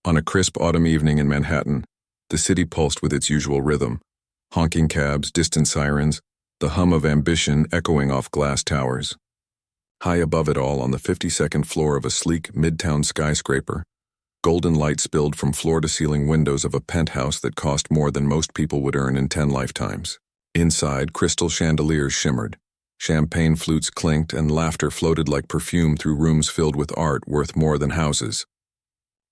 On a crisp autumn evening in Manhattan, the city pulsed with its usual rhythm. Honking cabs, distant sirens, the hum of ambition echoing off glass towers. High above it all, on the 52nd floor of a sleek midtown skyscraper, golden light spilled from floor-to-ceiling windows of a penthouse that cost more than most people would earn in 10 lifetimes. Inside, crystal chandeliers shimmered, champagne flutes clinked, and laughter floated like perfume through rooms filled with art worth more than houses.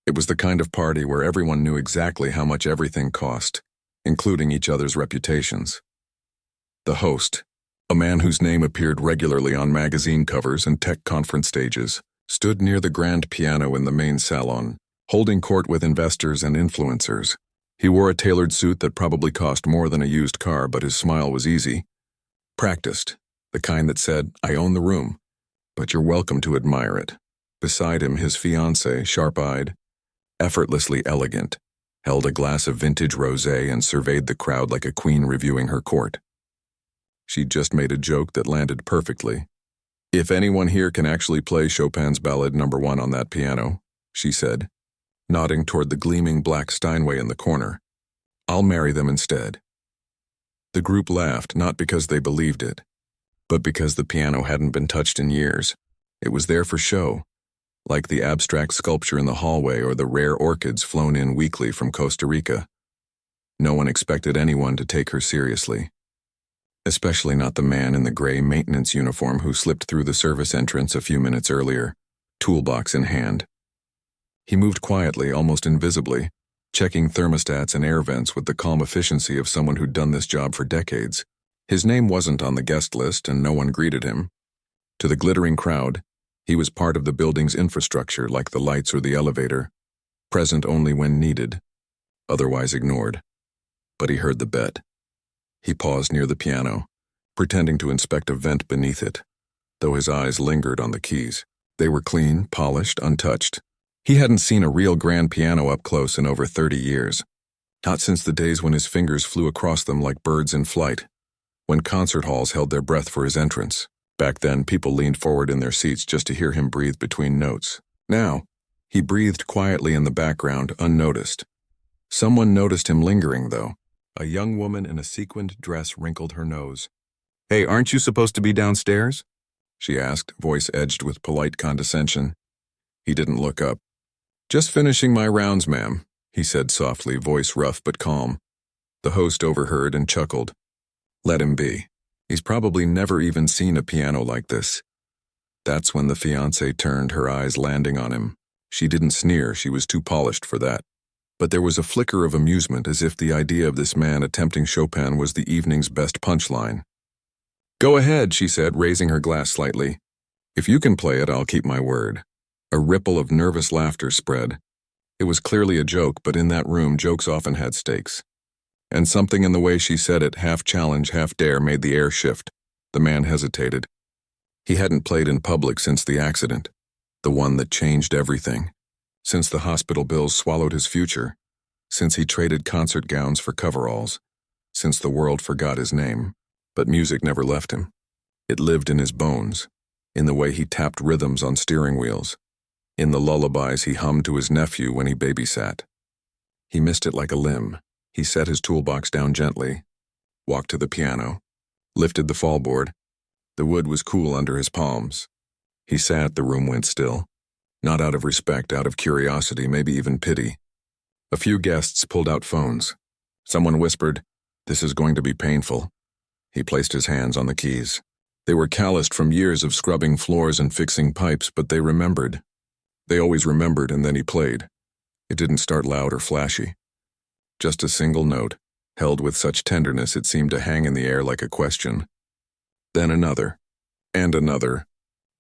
It was the kind of party where everyone knew exactly how much everything cost, including each other's reputations. The host, a man whose name appeared regularly on magazine covers and tech conference stages, stood near the grand piano in the main salon, holding court with investors and influencers. He wore a tailored suit that probably cost more than a used car, but his smile was easy. Practiced, the kind that said, "I own the room, but you're welcome to admire it." Beside him, his fiancée, sharp-eyed, effortlessly elegant, held a glass of vintage rosé and surveyed the crowd like a queen reviewing her court. She'd just made a joke that landed perfectly. "If anyone here can actually play Chopin's Ballad No. 1 on that piano," she said, nodding toward the gleaming black Steinway in the corner, "I'll marry them instead." The group laughed, not because they believed it, but because the piano hadn't been touched in years. It was there for show, like the abstract sculpture in the hallway or the rare orchids flown in weekly from Costa Rica. No one expected anyone to take her seriously, especially not the man in the gray maintenance uniform who slipped through the service entrance a few minutes earlier, toolbox in hand. He moved quietly, almost invisibly, checking thermostats and air vents with the calm efficiency of someone who'd done this job for decades. His name wasn't on the guest list, and no one greeted him. To the glittering crowd, he was part of the building's infrastructure, like the lights or the elevator, present only when needed, otherwise ignored. But he heard the bet. He paused near the piano, pretending to inspect a vent beneath it, though his eyes lingered on the keys. They were clean, polished, untouched. He hadn't seen a real grand piano up close in over 30 years, not since the days when his fingers flew across them like birds in flight, when concert halls held their breath for his entrance. Back then, people leaned forward in their seats just to hear him breathe between notes. Now, he breathed quietly in the background, unnoticed. Someone noticed him lingering, though. A young woman in a sequined dress wrinkled her nose. "Hey, aren't you supposed to be downstairs?" she asked, voice edged with polite condescension. He didn't look up. "Just finishing my rounds, ma'am," he said softly, voice rough but calm. The host overheard and chuckled. Let him be. He's probably never even seen a piano like this. That's when the fiancée turned, her eyes landing on him. She didn't sneer, she was too polished for that. But there was a flicker of amusement, as if the idea of this man attempting Chopin was the evening's best punchline. "Go ahead," she said, raising her glass slightly. "If you can play it, I'll keep my word." A ripple of nervous laughter spread. It was clearly a joke, but in that room, jokes often had stakes. And something in the way she said it, half challenge, half dare, made the air shift. The man hesitated. He hadn't played in public since the accident, the one that changed everything. Since the hospital bills swallowed his future, since he traded concert gowns for coveralls, since the world forgot his name. But music never left him. It lived in his bones, in the way he tapped rhythms on steering wheels, in the lullabies he hummed to his nephew when he babysat. He missed it like a limb. He set his toolbox down gently, walked to the piano, lifted the fallboard. The wood was cool under his palms. He sat, the room went still. Not out of respect, out of curiosity, maybe even pity. A few guests pulled out phones. Someone whispered, "This is going to be painful." He placed his hands on the keys. They were calloused from years of scrubbing floors and fixing pipes, but they remembered. They always remembered, and then he played. It didn't start loud or flashy. Just a single note, held with such tenderness it seemed to hang in the air like a question. Then another, and another.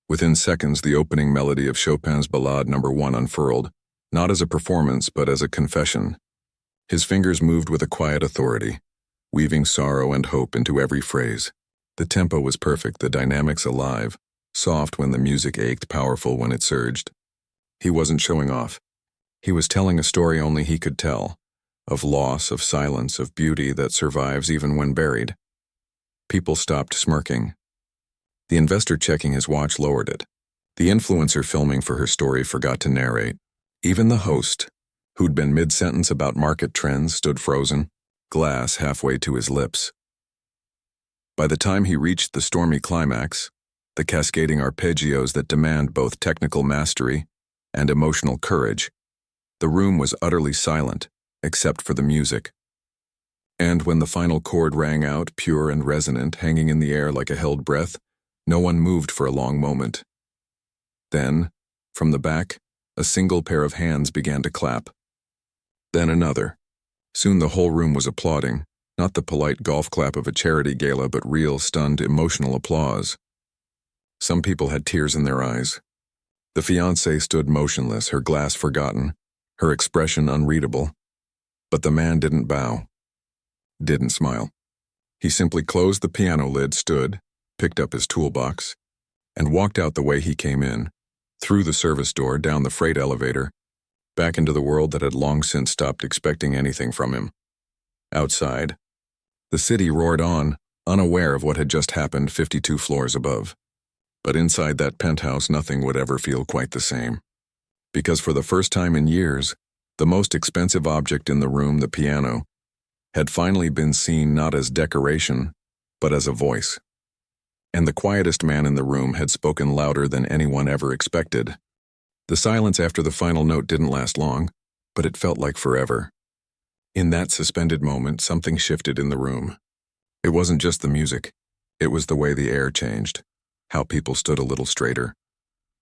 Within seconds, the opening melody of Chopin's Ballade No. 1 unfurled, not as a performance, but as a confession. His fingers moved with a quiet authority, weaving sorrow and hope into every phrase. The tempo was perfect, the dynamics alive, soft when the music ached, powerful when it surged. He wasn't showing off. He was telling a story only he could tell, of loss, of silence, of beauty that survives even when buried. People stopped smirking. The investor checking his watch lowered it. The influencer filming for her story forgot to narrate. Even the host, who'd been mid-sentence about market trends, stood frozen, glass halfway to his lips. By the time he reached the stormy climax, the cascading arpeggios that demand both technical mastery and emotional courage, the room was utterly silent, except for the music. And when the final chord rang out, pure and resonant, hanging in the air like a held breath, no one moved for a long moment. Then, from the back, a single pair of hands began to clap. Then another. Soon the whole room was applauding, not the polite golf clap of a charity gala, but real, stunned, emotional applause. Some people had tears in their eyes. The fiancée stood motionless, her glass forgotten, her expression unreadable. But the man didn't bow, didn't smile. He simply closed the piano lid, stood, picked up his toolbox, and walked out the way he came in, through the service door, down the freight elevator, back into the world that had long since stopped expecting anything from him. Outside, the city roared on, unaware of what had just happened 52 floors above. But inside that penthouse, nothing would ever feel quite the same. Because for the first time in years, the most expensive object in the room, the piano, had finally been seen not as decoration, but as a voice. And the quietest man in the room had spoken louder than anyone ever expected. The silence after the final note didn't last long, but it felt like forever. In that suspended moment, something shifted in the room. It wasn't just the music. It was the way the air changed, how people stood a little straighter,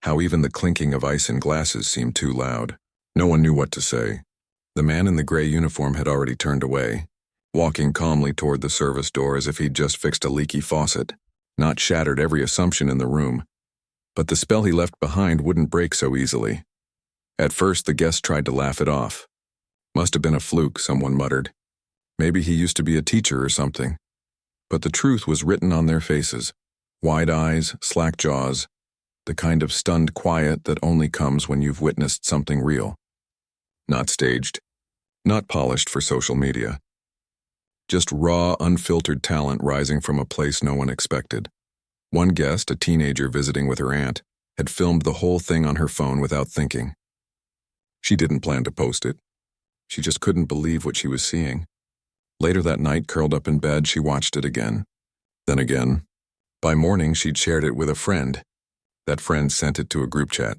how even the clinking of ice in glasses seemed too loud. No one knew what to say. The man in the gray uniform had already turned away, walking calmly toward the service door as if he'd just fixed a leaky faucet, not shattered every assumption in the room. But the spell he left behind wouldn't break so easily. At first, the guests tried to laugh it off. Must have been a fluke, someone muttered. Maybe he used to be a teacher or something. But the truth was written on their faces. Wide eyes, slack jaws, the kind of stunned quiet that only comes when you've witnessed something real. Not staged, not polished for social media. Just raw, unfiltered talent rising from a place no one expected. One guest, a teenager visiting with her aunt, had filmed the whole thing on her phone without thinking. She didn't plan to post it. She just couldn't believe what she was seeing. Later that night, curled up in bed, she watched it again. Then again. By morning, she'd shared it with a friend. That friend sent it to a group chat.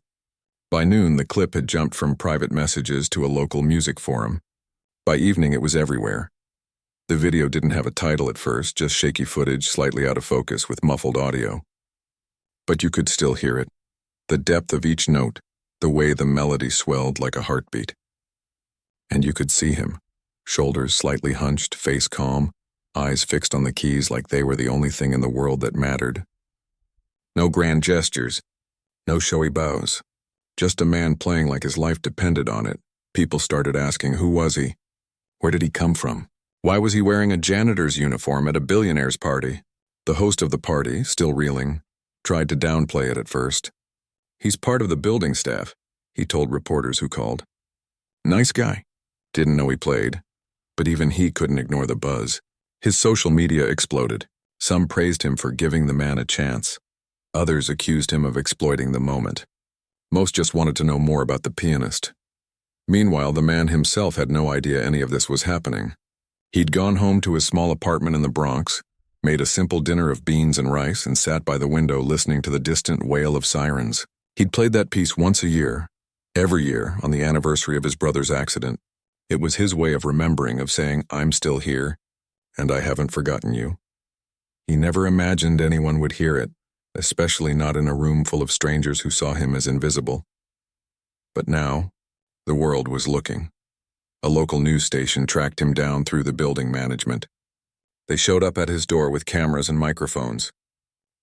By noon, the clip had jumped from private messages to a local music forum. By evening, it was everywhere. The video didn't have a title at first, just shaky footage slightly out of focus with muffled audio. But you could still hear it. The depth of each note, the way the melody swelled like a heartbeat. And you could see him, shoulders slightly hunched, face calm, eyes fixed on the keys like they were the only thing in the world that mattered. No grand gestures, no showy bows. Just a man playing like his life depended on it. People started asking, who was he? Where did he come from? Why was he wearing a janitor's uniform at a Billionaire's party? The host of the party, still reeling, tried to downplay it at first. He's part of the building staff, he told reporters who called. Nice guy. Didn't know he played. But even he couldn't ignore the buzz. His social media exploded. Some praised him for giving the man a chance. Others accused him of exploiting the moment. Most just wanted to know more about the pianist. Meanwhile, the man himself had no idea any of this was happening. He'd gone home to his small apartment in the Bronx, made a simple dinner of beans and rice, and sat by the window listening to the distant wail of sirens. He'd played that piece once a year, every year on the anniversary of his brother's accident. It was his way of remembering, of saying, I'm still here, and I haven't forgotten you. He never imagined anyone would hear it, especially not in a room full of strangers who saw him as invisible. But now, the world was looking. A local news station tracked him down through the building management. They showed up at his door with cameras and microphones.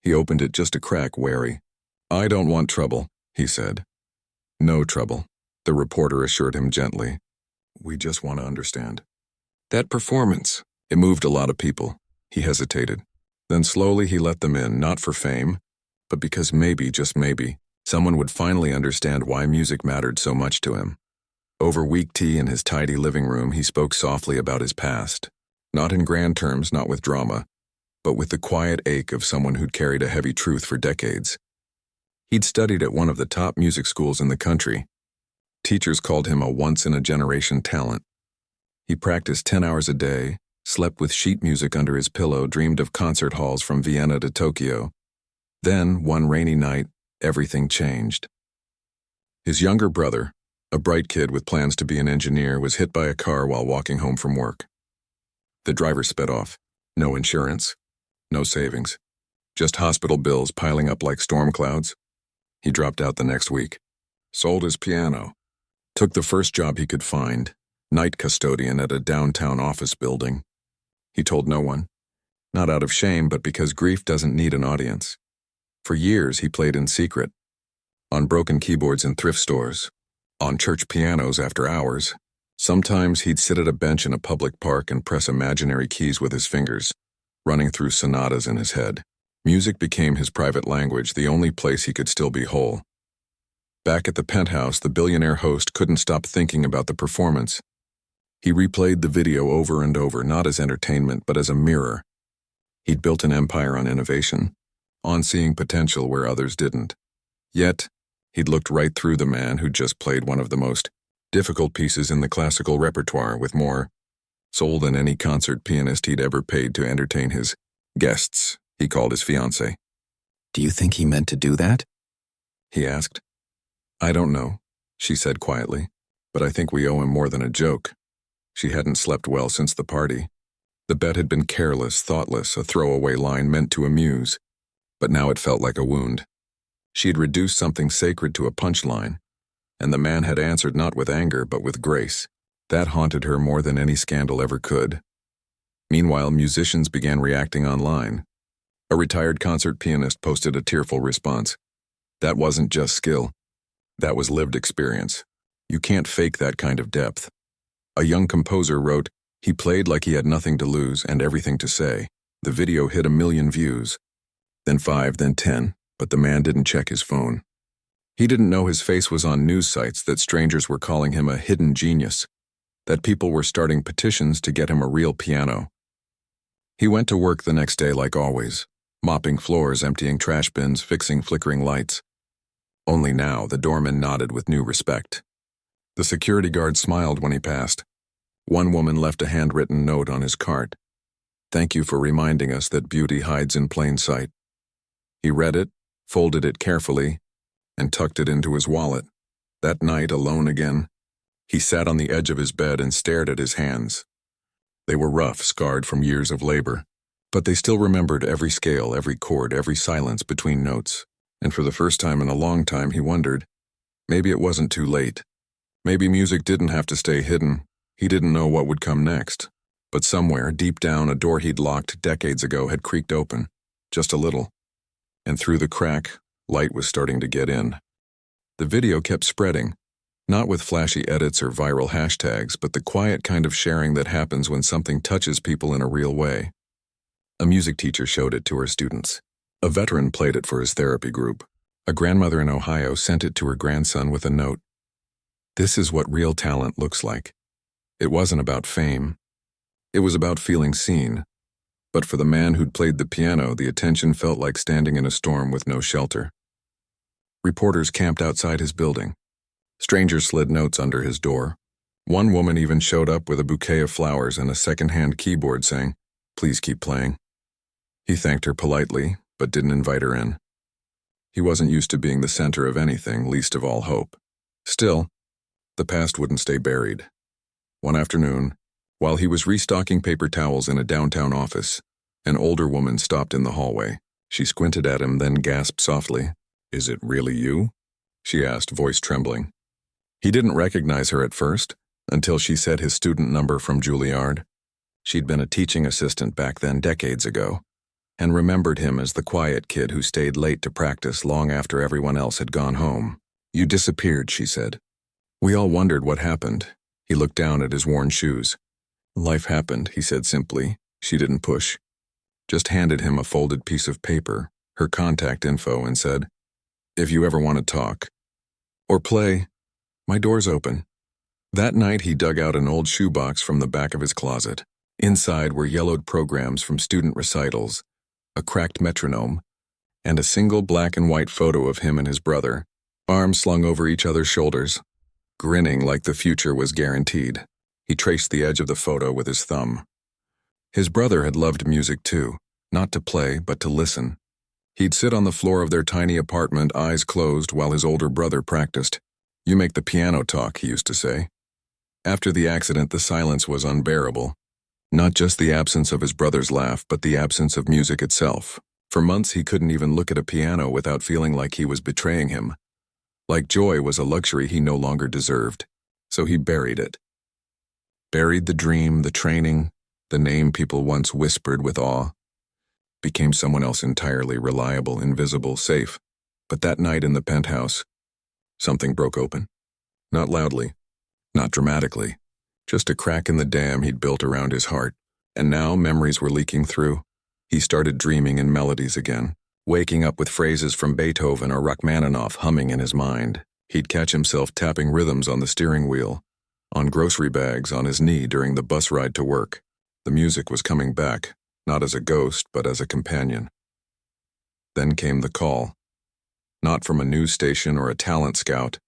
He opened it just a crack, wary. I don't want trouble, he said. No trouble, the reporter assured him gently. We just want to understand. That performance, it moved a lot of people. He hesitated. Then slowly he let them in, not for fame, but because maybe, just maybe, someone would finally understand why music mattered so much to him. Over weak tea in his tidy living room, he spoke softly about his past. Not in grand terms, not with drama, but with the quiet ache of someone who'd carried a heavy truth for decades. He'd studied at one of the top music schools in the country. Teachers called him a once-in-a-generation talent. He practiced 10 hours a day, slept with sheet music under his pillow, dreamed of concert halls from Vienna to Tokyo. Then, one rainy night, everything changed. His younger brother, a bright kid with plans to be an engineer, was hit by a car while walking home from work. The driver sped off. No insurance, no savings, just hospital bills piling up like storm clouds. He dropped out the next week, sold his piano, took the first job he could find, night custodian at a downtown office building. He told no one, not out of shame, but because grief doesn't need an audience. For years, he played in secret, on broken keyboards in thrift stores, on church pianos after hours. Sometimes he'd sit at a bench in a public park and press imaginary keys with his fingers, running through sonatas in his head. Music became his private language, the only place he could still be whole. Back at the penthouse, the Billionaire host couldn't stop thinking about the performance. He replayed the video over and over, not as entertainment, but as a mirror. He'd built an empire on innovation, on seeing potential where others didn't. Yet, he'd looked right through the man who'd just played one of the most difficult pieces in the classical repertoire with more soul than any concert pianist he'd ever paid to entertain his guests, he called his fiancée. "Do you think he meant to do that?" he asked. "I don't know," she said quietly, "but I think we owe him more than a joke." She hadn't slept well since the party. The bet had been careless, thoughtless, a throwaway line meant to amuse, but now it felt like a wound. She'd reduced something sacred to a punchline, and the man had answered not with anger but with grace. That haunted her more than any scandal ever could. Meanwhile, musicians began reacting online. A retired concert pianist posted a tearful response. That wasn't just skill. That was lived experience. You can't fake that kind of depth. A young composer wrote, "He played like he had nothing to lose and everything to say." The video hit 1 million views. Then 5, then 10, but the man didn't check his phone. He didn't know his face was on news sites, that strangers were calling him a hidden genius, that people were starting petitions to get him a real piano. He went to work the next day like always, mopping floors, emptying trash bins, fixing flickering lights. Only now the doorman nodded with new respect. The security guard smiled when he passed. One woman left a handwritten note on his cart. "Thank you for reminding us that beauty hides in plain sight." He read it, folded it carefully, and tucked it into his wallet. That night, alone again, he sat on the edge of his bed and stared at his hands. They were rough, scarred from years of labor, but they still remembered every scale, every chord, every silence between notes. And for the first time in a long time, he wondered, maybe it wasn't too late. Maybe music didn't have to stay hidden. He didn't know what would come next. But somewhere, deep down, a door he'd locked decades ago had creaked open, just a little. And through the crack, light was starting to get in. The video kept spreading, not with flashy edits or viral hashtags, but the quiet kind of sharing that happens when something touches people in a real way. A music teacher showed it to her students. A veteran played it for his therapy group. A grandmother in Ohio sent it to her grandson with a note. This is what real talent looks like. It wasn't about fame. It was about feeling seen. But for the man who'd played the piano, the attention felt like standing in a storm with no shelter. Reporters camped outside his building. Strangers slid notes under his door. One woman even showed up with a bouquet of flowers and a second-hand keyboard saying, "Please keep playing." He thanked her politely, but didn't invite her in. He wasn't used to being the center of anything, least of all hope. Still, the past wouldn't stay buried. One afternoon, while he was restocking paper towels in a downtown office, an older woman stopped in the hallway. She squinted at him, then gasped softly. "Is it really you?" she asked, voice trembling. He didn't recognize her at first, until she said his student number from Juilliard. She'd been a teaching assistant back then, decades ago, and remembered him as the quiet kid who stayed late to practice long after everyone else had gone home. "You disappeared," she said. "We all wondered what happened." He looked down at his worn shoes. "Life happened," he said simply. She didn't push. Just handed him a folded piece of paper, her contact info, and said, "If you ever want to talk or play, my door's open." That night he dug out an old shoebox from the back of his closet. Inside were yellowed programs from student recitals, a cracked metronome, and a single black and white photo of him and his brother, arms slung over each other's shoulders. grinning like the future was guaranteed. He traced the edge of the photo with his thumb. His brother had loved music too, not to play, but to listen. He'd sit on the floor of their tiny apartment, eyes closed, while his older brother practiced. "You make the piano talk," he used to say. After the accident, the silence was unbearable. Not just the absence of his brother's laugh, but the absence of music itself. For months, he couldn't even look at a piano without feeling like he was betraying him. Like joy was a luxury he no longer deserved. So he buried it. Buried the dream, the training, the name people once whispered with awe. Became someone else entirely, reliable, invisible, safe. But that night in the penthouse, something broke open. Not loudly, not dramatically, just a crack in the dam he'd built around his heart. And now memories were leaking through. He started dreaming in melodies again, waking up with phrases from Beethoven or Rachmaninoff humming in his mind. He'd catch himself tapping rhythms on the steering wheel, on grocery bags, on his knee during the bus ride to work. The music was coming back, not as a ghost, but as a companion. Then came the call. Not from a news station or a talent scout,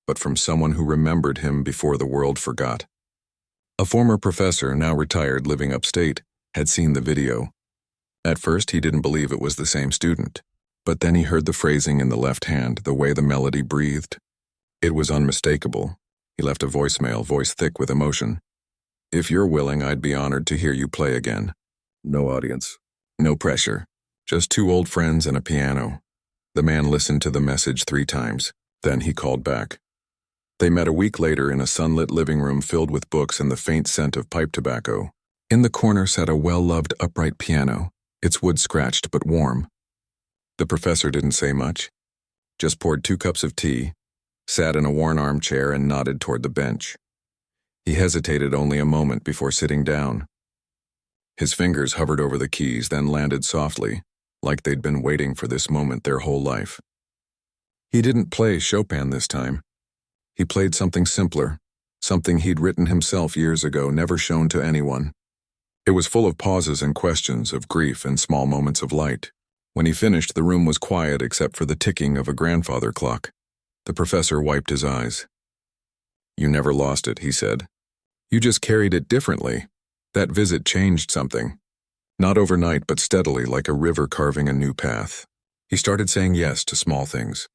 but from someone who remembered him before the world forgot. A former professor, now retired, living upstate, had seen the video. At first, he didn't believe it was the same student, but then he heard the phrasing in the left hand, the way the melody breathed. It was unmistakable. He left a voicemail, voice thick with emotion. "If you're willing, I'd be honored to hear you play again." No audience, no pressure, just two old friends and a piano. The man listened to the message 3 times, then he called back. They met a week later in a sunlit living room filled with books and the faint scent of pipe tobacco. In the corner sat a well-loved upright piano, its wood scratched but warm. The professor didn't say much, just poured 2 cups of tea, sat in a worn armchair and nodded toward the bench. He hesitated only a moment before sitting down. His fingers hovered over the keys, then landed softly, like they'd been waiting for this moment their whole life. He didn't play Chopin this time. He played something simpler, something he'd written himself years ago, never shown to anyone. It was full of pauses and questions, of grief and small moments of light. When he finished, the room was quiet except for the ticking of a grandfather clock. The professor wiped his eyes. "You never lost it," he said. "You just carried it differently. That visit changed something. Not overnight, but steadily, like a river carving a new path." He started saying yes to small things.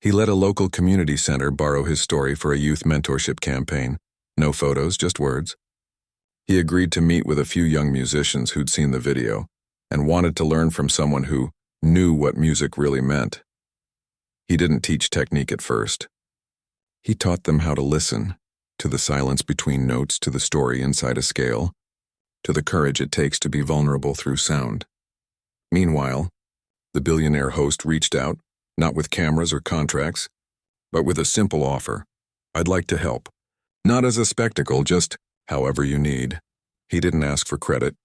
He let a local community center borrow his story for a youth mentorship campaign. No photos, just words. He agreed to meet with a few young musicians who'd seen the video and wanted to learn from someone who knew what music really meant. He didn't teach technique at first. He taught them how to listen, to the silence between notes, to the story inside a scale, to the courage it takes to be vulnerable through sound. Meanwhile, the Billionaire host reached out, not with cameras or contracts, but with a simple offer. "I'd like to help. Not as a spectacle, just however you need." He didn't ask for credit,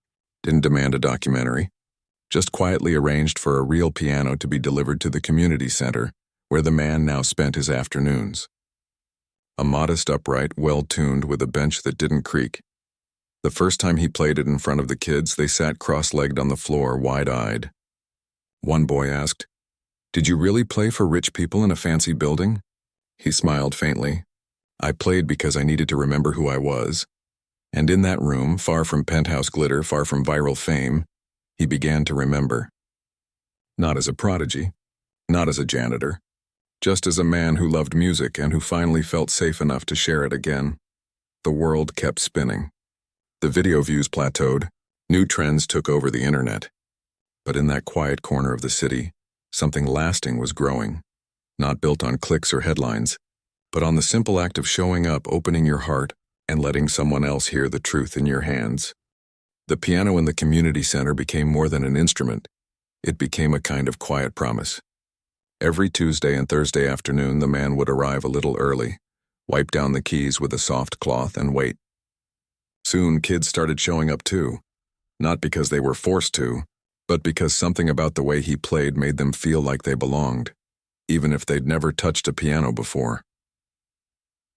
didn't demand a documentary, just quietly arranged for a real piano to be delivered to the community center, where the man now spent his afternoons. A modest upright, well-tuned, with a bench that didn't creak. The first time he played it in front of the kids, they sat cross-legged on the floor, wide-eyed. One boy asked, "Did you really play for rich people in a fancy building?" He smiled faintly. "I played because I needed to remember who I was." And in that room, far from penthouse glitter, far from viral fame, he began to remember. Not as a prodigy, not as a janitor, just as a man who loved music and who finally felt safe enough to share it again. The world kept spinning. The video views plateaued, new trends took over the internet. But in that quiet corner of the city, something lasting was growing, not built on clicks or headlines, but on the simple act of showing up, opening your heart, and letting someone else hear the truth in your hands. The piano in the community center became more than an instrument. It became a kind of quiet promise. Every Tuesday and Thursday afternoon, the man would arrive a little early, wipe down the keys with a soft cloth, and wait. Soon, kids started showing up too, not because they were forced to, but because something about the way he played made them feel like they belonged, even if they'd never touched a piano before.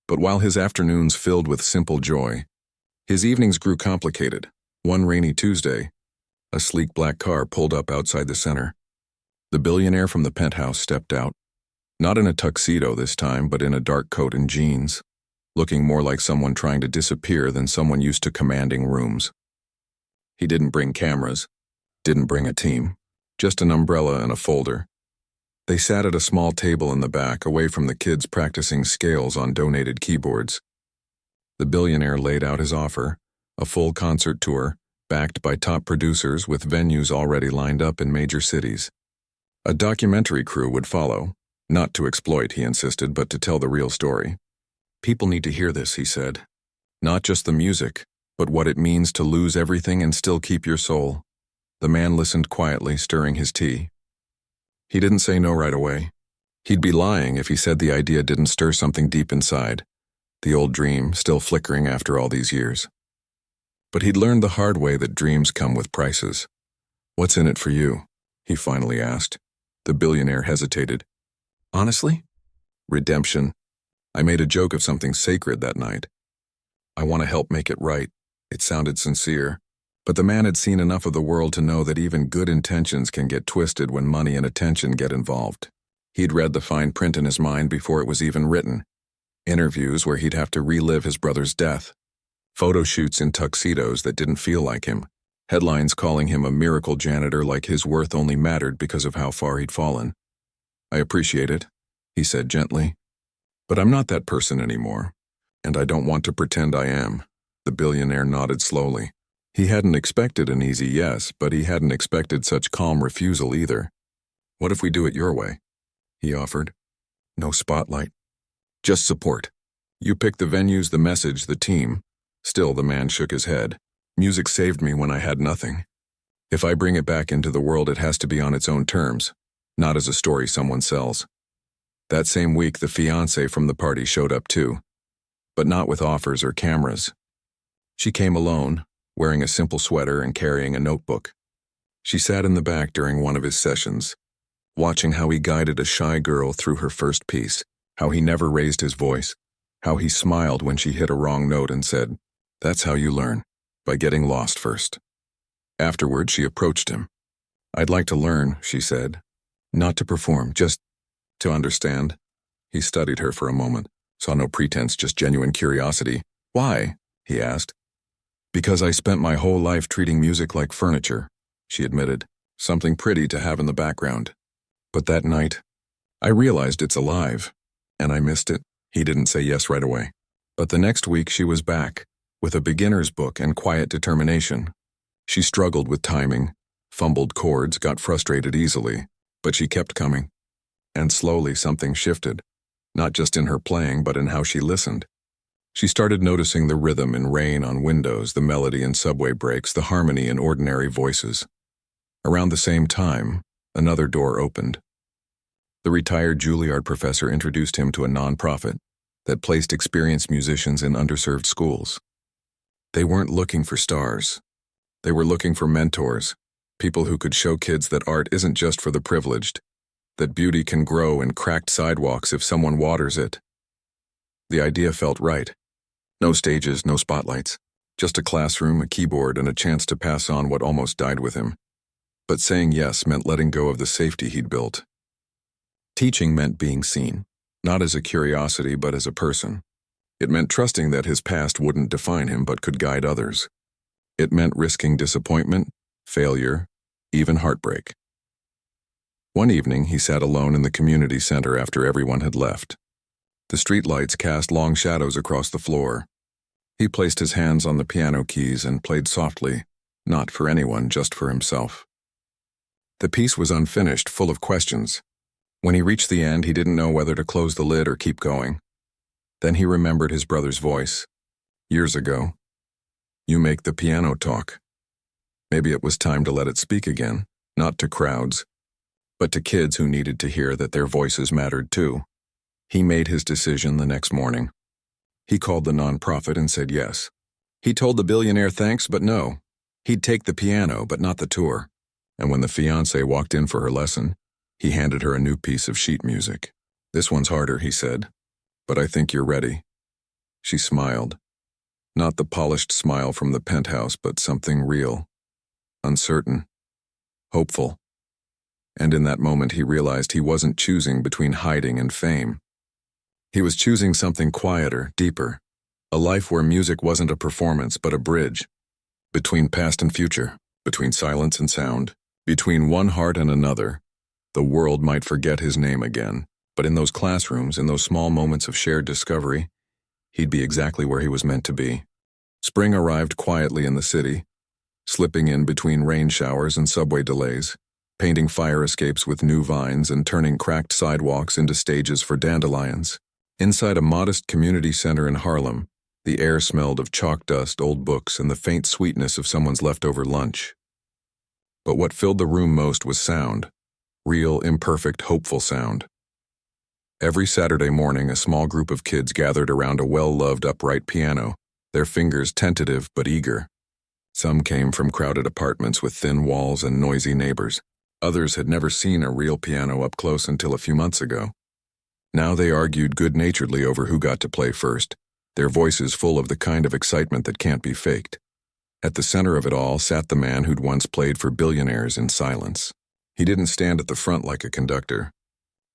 But while his afternoons filled with simple joy, his evenings grew complicated. One rainy Tuesday, a sleek black car pulled up outside the center. The billionaire from the penthouse stepped out, not in a tuxedo this time, but in a dark coat and jeans. looking more like someone trying to disappear than someone used to commanding rooms. He didn't bring cameras, didn't bring a team, just an umbrella and a folder. They sat at a small table in the back, away from the kids practicing scales on donated keyboards. The billionaire laid out his offer, a full concert tour, backed by top producers with venues already lined up in major cities. A documentary crew would follow, not to exploit, he insisted, but to tell the real story. People need to hear this, he said. Not just the music, but what it means to lose everything and still keep your soul. The man listened quietly, stirring his tea. He didn't say no right away. He'd be lying if he said the idea didn't stir something deep inside, the old dream still flickering after all these years. But he'd learned the hard way that dreams come with prices. What's in it for you? He finally asked. The billionaire hesitated. Honestly? Redemption. I made a joke of something sacred that night. I want to help make it right. It sounded sincere, but the man had seen enough of the world to know that even good intentions can get twisted when money and attention get involved. He'd read the fine print in his mind before it was even written. Interviews where he'd have to relive his brother's death. Photo shoots in tuxedos that didn't feel like him. Headlines calling him a miracle janitor, like his worth only mattered because of how far he'd fallen. I appreciate it, he said gently. But I'm not that person anymore, and I don't want to pretend I am. The billionaire nodded slowly. He hadn't expected an easy yes, but he hadn't expected such calm refusal either. What if we do it your way? He offered. No spotlight. Just support. You pick the venues, the message, the team. Still, the man shook his head. Music saved me when I had nothing. If I bring it back into the world, it has to be on its own terms, not as a story someone sells. That same week, the fiancée from the party showed up too, but not with offers or cameras. She came alone, wearing a simple sweater and carrying a notebook. She sat in the back during one of his sessions, watching how he guided a shy girl through her first piece, how he never raised his voice, how he smiled when she hit a wrong note and said, "That's how you learn, by getting lost first." Afterward, she approached him. "I'd like to learn," she said. "Not to perform, just to understand." He studied her for a moment, saw no pretense, just genuine curiosity. "Why?" he asked. "Because I spent my whole life treating music like furniture," she admitted, "something pretty to have in the background. But that night, I realized it's alive, and I missed it." He didn't say yes right away. But the next week she was back, with a beginner's book and quiet determination. She struggled with timing, fumbled chords, got frustrated easily, but she kept coming. And slowly something shifted, not just in her playing, but in how she listened. She started noticing the rhythm in rain on windows, the melody in subway breaks, the harmony in ordinary voices. Around the same time, another door opened. The retired Juilliard professor introduced him to a nonprofit that placed experienced musicians in underserved schools. They weren't looking for stars. They were looking for mentors, people who could show kids that art isn't just for the privileged, that beauty can grow in cracked sidewalks if someone waters it. The idea felt right. No stages, no spotlights, just a classroom, a keyboard, and a chance to pass on what almost died with him. But saying yes meant letting go of the safety he'd built. Teaching meant being seen, not as a curiosity but as a person. It meant trusting that his past wouldn't define him but could guide others. It meant risking disappointment, failure, even heartbreak. One evening, he sat alone in the community center after everyone had left. The streetlights cast long shadows across the floor. He placed his hands on the piano keys and played softly, not for anyone, just for himself. The piece was unfinished, full of questions. When he reached the end, he didn't know whether to close the lid or keep going. Then he remembered his brother's voice. Years ago. "You make the piano talk." Maybe it was time to let it speak again, not to crowds, but to kids who needed to hear that their voices mattered too. He made his decision the next morning. He called the nonprofit and said yes. He told the billionaire thanks, but no. He'd take the piano, but not the tour. And when the fiancée walked in for her lesson, he handed her a new piece of sheet music. "This one's harder," he said, "but I think you're ready." She smiled. Not the polished smile from the penthouse, but something real, uncertain, hopeful. And in that moment he realized he wasn't choosing between hiding and fame. He was choosing something quieter, deeper, A life where music wasn't a performance but a bridge. Between past and future, between silence and sound, between one heart and another. The world might forget his name again, but in those classrooms, in those small moments of shared discovery, he'd be exactly where he was meant to be. Spring arrived quietly in the city, slipping in between rain showers and subway delays, painting fire escapes with new vines and turning cracked sidewalks into stages for dandelions. Inside a modest community center in Harlem, the air smelled of chalk dust, old books, and the faint sweetness of someone's leftover lunch. But what filled the room most was sound. Real, imperfect, hopeful sound. Every Saturday morning, a small group of kids gathered around a well-loved upright piano, their fingers tentative but eager. Some came from crowded apartments with thin walls and noisy neighbors. Others had never seen a real piano up close until a few months ago. Now they argued good-naturedly over who got to play first, their voices full of the kind of excitement that can't be faked. At the center of it all sat the man who'd once played for Billionaires in silence. He didn't stand at the front like a conductor.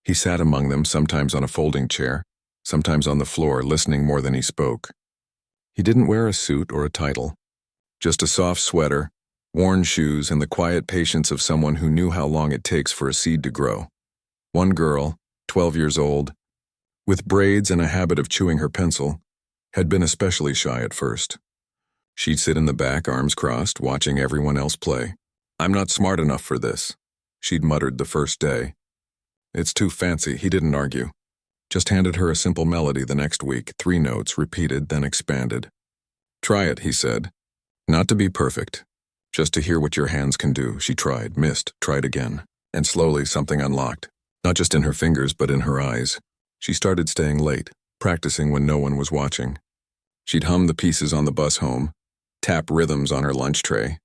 He sat among them, sometimes on a folding chair, sometimes on the floor, listening more than he spoke. He didn't wear a suit or a title, just a soft sweater, worn shoes, and the quiet patience of someone who knew how long it takes for a seed to grow. One girl, 12 years old, with braids and a habit of chewing her pencil, had been especially shy at first. She'd sit in the back, arms crossed, watching everyone else play. "I'm not smart enough for this," she'd muttered the first day. "It's too fancy," he didn't argue. Just handed her a simple melody the next week, 3 notes, repeated, then expanded. "Try it," he said. "Not to be perfect, just to hear what your hands can do." She tried, missed, tried again, and slowly something unlocked, not just in her fingers but in her eyes. She started staying late, practicing when no one was watching. She'd hum the pieces on the bus home, tap rhythms on her lunch tray.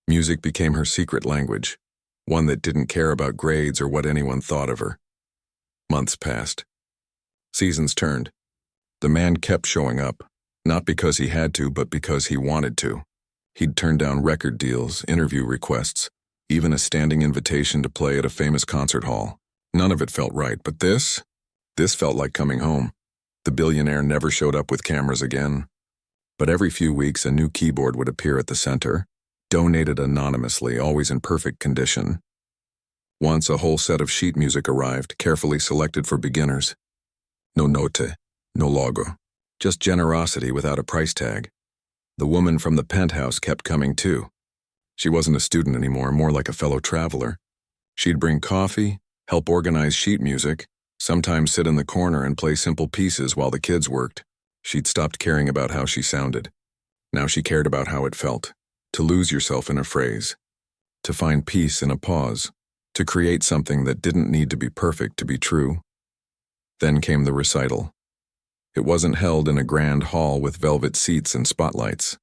Music became her secret language, one that didn't care about grades or what anyone thought of her. Months passed. Seasons turned. The man kept showing up, not because he had to, but because he wanted to. He'd turn down record deals, interview requests, even a standing invitation to play at a famous concert hall. None of it felt right, but this felt like coming home. The billionaire never showed up with cameras again. But every few weeks, a new keyboard would appear at the center, donated anonymously, always in perfect condition. Once a whole set of sheet music arrived, carefully selected for beginners. No note, no logo, just generosity without a price tag. The woman from the penthouse kept coming too. She wasn't a student anymore, more like a fellow traveler. She'd bring coffee, help organize sheet music, sometimes sit in the corner and play simple pieces while the kids worked. She'd stopped caring about how she sounded. Now she cared about how it felt, to lose yourself in a phrase, to find peace in a pause, to create something that didn't need to be perfect to be true. Then came the recital. It wasn't held in a grand hall with velvet seats and spotlights.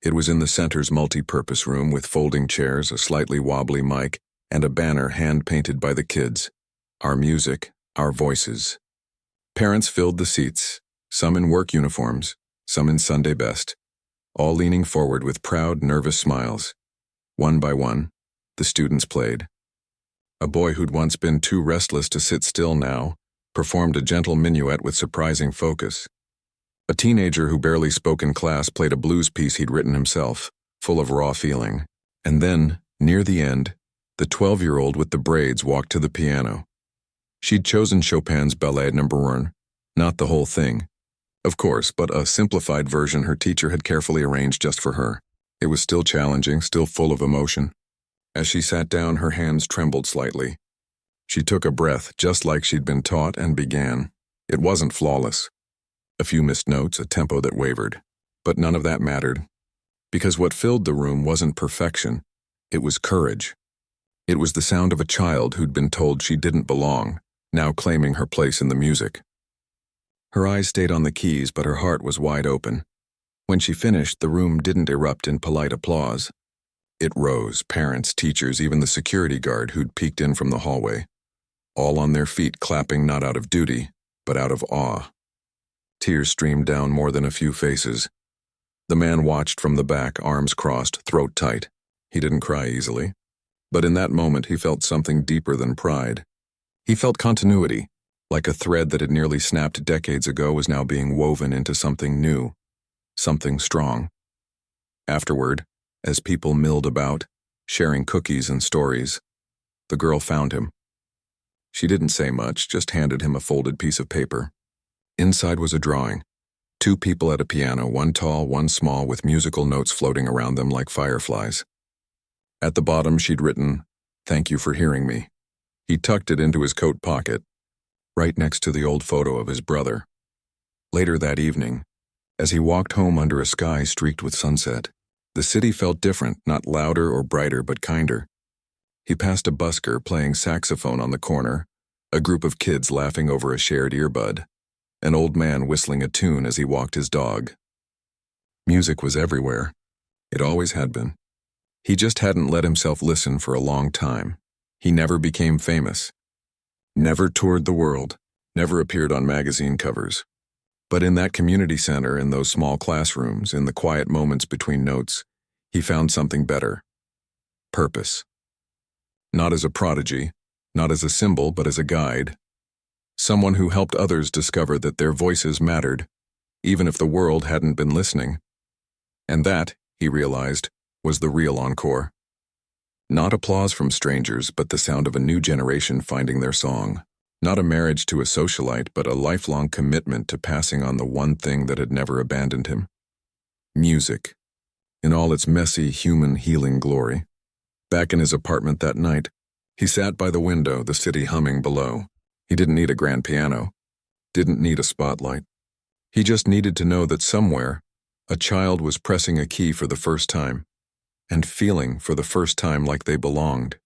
It was in the center's multi-purpose room with folding chairs, a slightly wobbly mic, and a banner hand-painted by the kids. Our music, our voices. Parents filled the seats, some in work uniforms, some in Sunday best, all leaning forward with proud, nervous smiles. One by one, the students played. A boy who'd once been too restless to sit still now performed a gentle minuet with surprising focus. A teenager who barely spoke in class played a blues piece he'd written himself, full of raw feeling. And then, near the end, the 12-year-old with the braids walked to the piano. She'd chosen Chopin's Ballet No. 1, not the whole thing, of course, but a simplified version her teacher had carefully arranged just for her. It was still challenging, still full of emotion. As she sat down, her hands trembled slightly. She took a breath, just like she'd been taught, and began. It wasn't flawless. A few missed notes, a tempo that wavered. But none of that mattered. Because what filled the room wasn't perfection. It was courage. It was the sound of a child who'd been told she didn't belong, now claiming her place in the music. Her eyes stayed on the keys, but her heart was wide open. When she finished, the room didn't erupt in polite applause. It rose, parents, teachers, even the security guard who'd peeked in from the hallway. All on their feet, clapping not out of duty, but out of awe. Tears streamed down more than a few faces. The man watched from the back, arms crossed, throat tight. He didn't cry easily. But in that moment, he felt something deeper than pride. He felt continuity, Like a thread that had nearly snapped decades ago was now being woven into something new, something strong. Afterward, as people milled about, sharing cookies and stories, the girl found him. She didn't say much, just handed him a folded piece of paper. Inside was a drawing. 2 people at a piano, one tall, one small, with musical notes floating around them like fireflies. At the bottom, she'd written, "Thank you for hearing me." He tucked it into his coat pocket, right next to the old photo of his brother. Later that evening, as he walked home under a sky streaked with sunset, the city felt different, not louder or brighter, but kinder. He passed a busker playing saxophone on the corner, a group of kids laughing over a shared earbud, an old man whistling a tune as he walked his dog. Music was everywhere. It always had been. He just hadn't let himself listen for a long time. He never became famous. Never toured the world. Never appeared on magazine covers. But in that community center, in those small classrooms, in the quiet moments between notes, he found something better. Purpose. Not as a prodigy, not as a symbol, but as a guide. Someone who helped others discover that their voices mattered, even if the world hadn't been listening. And that, he realized, was the real encore. Not applause from strangers, but the sound of a new generation finding their song. Not a marriage to a socialite, but a lifelong commitment to passing on the one thing that had never abandoned him. Music. In all its messy, human, healing glory. Back in his apartment that night, he sat by the window, the city humming below. He didn't need a grand piano. Didn't need a spotlight. He just needed to know that somewhere, a child was pressing a key for the first time, and feeling for the first time like they belonged.